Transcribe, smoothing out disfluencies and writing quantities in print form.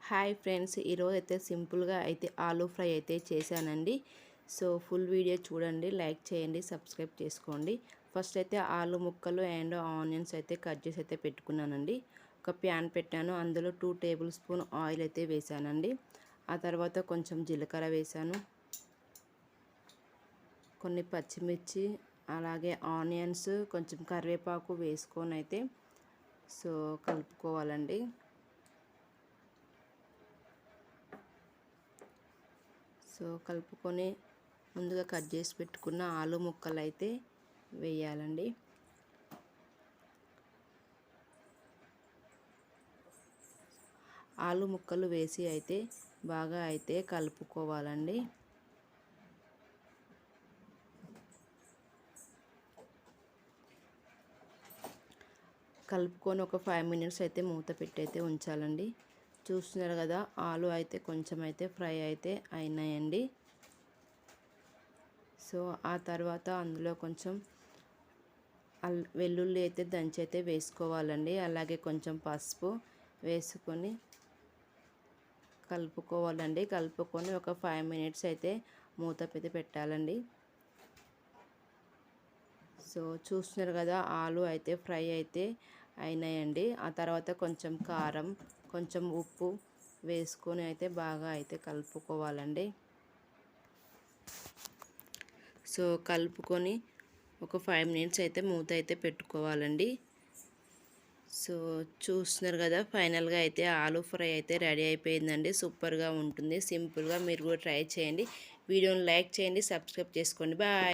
Hi friends, ఈరోజు అయితే సింపుల్గా అయితే ఆలూ ఫ్రై అయితే చేశానండి. సో ఫుల్ వీడియో చూడండి, లైక్ చేయండి, సబ్స్క్రైబ్ చేసుకోండి. ఫస్ట్ అయితే ఆలు ముక్కలు అండ్ ఆనియన్స్ అయితే కట్ చేసి అయితే పెట్టుకున్నానండి. ఒక ప్యాన్ పెట్టాను, అందులో 2 టేబుల్ స్పూన్ ఆయిల్ అయితే వేసానండి. ఆ తర్వాత కొంచెం జీలకర్ర వేసాను, కొన్ని పచ్చిమిర్చి, అలాగే ఆనియన్స్, కొంచెం కరివేపాకు వేసుకొని అయితే సో కలుపుకోవాలండి. సో కలుపుకొని ముందుగా కట్ చేసి పెట్టుకున్న ఆలు ముక్కలు అయితే వేయాలండి. ఆలు ముక్కలు వేసి అయితే బాగా అయితే కలుపుకోవాలండి. కలుపుకొని ఒక 5 మినిట్స్ అయితే మూత పెట్టి అయితే ఉంచాలండి. చూస్తున్నారు కదా, ఆలు అయితే కొంచెం అయితే ఫ్రై అయితే అయినాయండి. సో ఆ తర్వాత అందులో కొంచెం వెల్లుల్లి అయితే దంచి అయితే వేసుకోవాలండి. అలాగే కొంచెం పసుపు వేసుకొని కలుపుకోవాలండి. కలుపుకొని ఒక 5 మినిట్స్ అయితే మూత పెట్టి పెట్టాలండి. సో చూస్తున్నారు కదా, ఆలు అయితే ఫ్రై అయితే అయినాయండి. ఆ తర్వాత కొంచెం కారం, కొంచెం ఉప్పు వేసుకొని అయితే బాగా అయితే కలుపుకోవాలండి. సో కలుపుకొని ఒక 5 మినిట్స్ అయితే మూత అయితే పెట్టుకోవాలండి. సో చూస్తున్నారు కదా, ఫైనల్గా అయితే ఆలూ ఫ్రై అయితే రెడీ అయిపోయిందండి. సూపర్గా ఉంటుంది, సింపుల్గా మీరు కూడా ట్రై చేయండి. వీడియోని లైక్ చేయండి, సబ్స్క్రైబ్ చేసుకోండి. బాయ్.